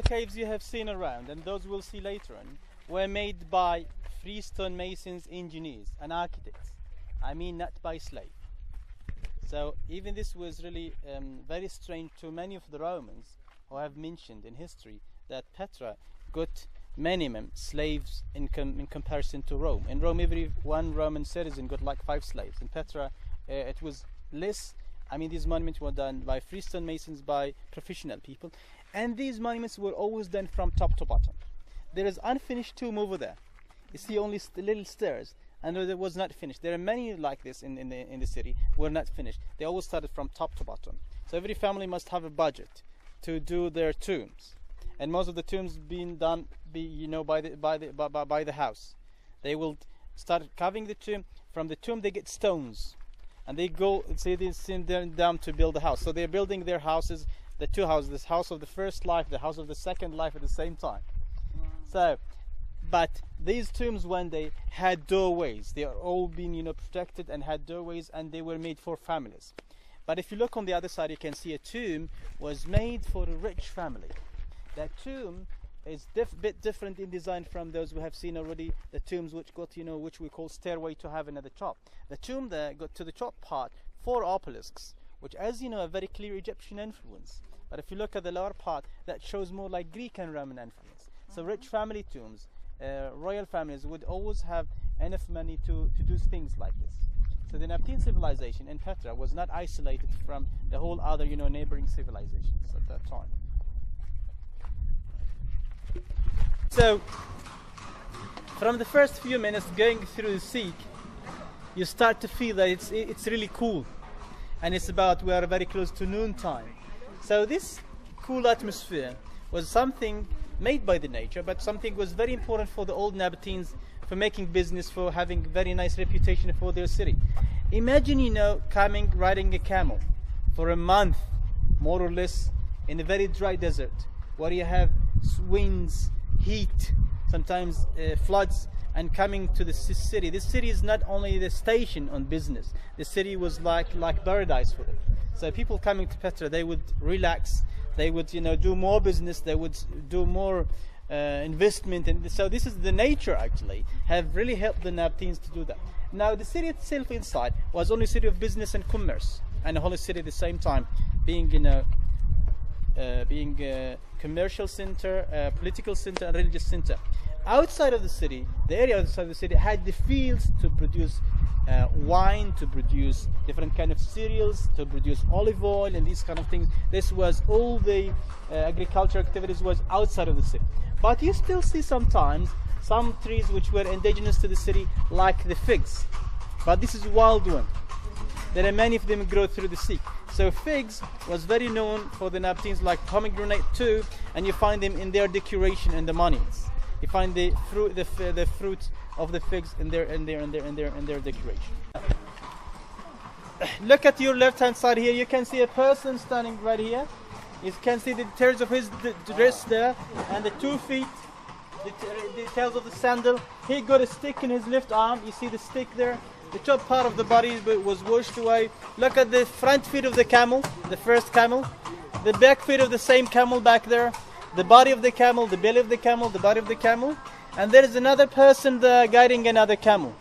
the caves you have seen around, and those we'll see later on, were made by freestone masons, engineers and architects. I mean, not by slave. So even this was really very strange to many of the Romans who have mentioned in history that Petra got minimum slaves in comparison to Rome. In Rome, every one Roman citizen got like 5 slaves. In Petra, it was less. I mean, these monuments were done by freestone masons, by professional people, and these monuments were always done from top to bottom. There is unfinished tomb over there. You see only little stairs, and it was not finished. There are many like this in the city, were not finished. They always started from top to bottom. So every family must have a budget to do their tombs, and most of the tombs being done by the house. They will start carving the tomb. From the tomb they get stones, and they go they send them down to build a house. So they're building their houses, the 2 houses, this house of the first life, the house of the second life at the same time. So, but these tombs one day had doorways. They are all being protected and had doorways, and they were made for families. But if you look on the other side, you can see a tomb was made for a rich family. That tomb is bit different in design from those we have seen already. The tombs which got which we call stairway to heaven at the top. The tomb there got to the top part 4 obelisks, which, as you know, a very clear Egyptian influence. But if you look at the lower part, that shows more like Greek and Roman influence. So rich family tombs, royal families would always have enough money to do things like this. So the Nabataean civilization in Petra was not isolated from the whole other neighboring civilizations at that time. So from the first few minutes going through the Sikh, you start to feel that it's really cool, and we are very close to noontime. So this cool atmosphere was something made by the nature, but something was very important for the old Nabataeans, for making business, for having very nice reputation for their city. Imagine riding a camel for a month, more or less, in a very dry desert, where you have winds, heat, sometimes floods, and coming to the city. This city is not only the station on business. The city was like paradise for them. So people coming to Petra, they would relax, they would do more business, they would do more investment, and so this is the nature actually have really helped the Nabataeans to do that. Now the city itself inside was only a city of business and commerce, and a holy city at the same time, being being a commercial center, political center, and religious center. Outside of the city, the area outside of the city had the fields to produce wine, to produce different kind of cereals, to produce olive oil and these kind of things. This was all the agriculture activities was outside of the city. But you still see sometimes some trees which were indigenous to the city, like the figs. But this is wild one. There are many of them grow through the sea. So figs was very known for the Nabataeans, like pomegranate too, and you find them in their decoration in the monuments. You find the fruit, the fruits of the figs in their decoration. Look at your left-hand side here. You can see a person standing right here. You can see the details of his dress there, and the 2 feet, the details of the sandal. He got a stick in his left arm. You see the stick there. The top part of the body was washed away. Look at the front feet of the camel, the first camel. The back feet of the same camel back there. The body of the camel, the belly of the camel, the body of the camel. And there is another person there guiding another camel.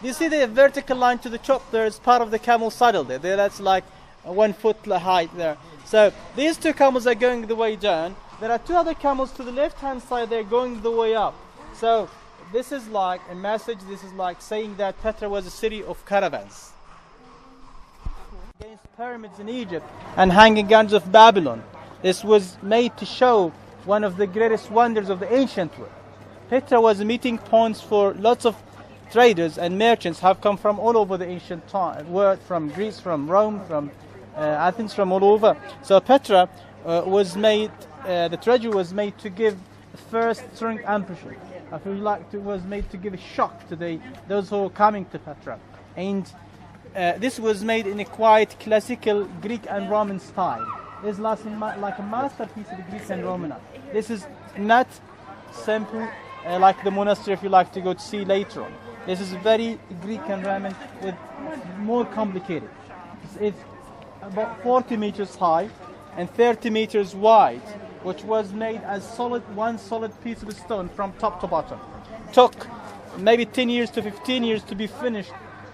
Do you see the vertical line to the top there is part of the camel saddle there? That's like 1 foot height there. So these 2 camels are going the way down. There are 2 other camels to the left hand side, they're going the way up. So this is like a message, this is like saying that Petra was a city of caravans. Against pyramids in Egypt and hanging guns of Babylon. This was made to show one of the greatest wonders of the ancient world. Petra was a meeting point for lots of traders and merchants have come from all over the ancient world, from Greece, from Rome, from Athens, from all over. So Petra was made, the treasure was made to give first strong impression. I feel like it was made to give a shock to those who are coming to Petra. And this was made in a quite classical Greek and Roman style. It's like a masterpiece of the Greek and Roman art. This is not simple like the monastery if you like to go to see later on. This is very Greek and Roman with more complicated. It's about 40 meters high and 30 meters wide. which was made as one solid piece of stone from top to bottom. Took maybe 10 years to 15 years to be finished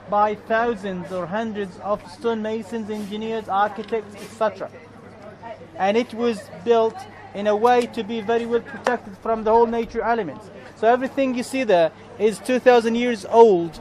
by thousands or hundreds of stonemasons, engineers, architects, etc. And it was built in a way to be very well protected from the whole nature elements. So everything you see there is 2,000 years old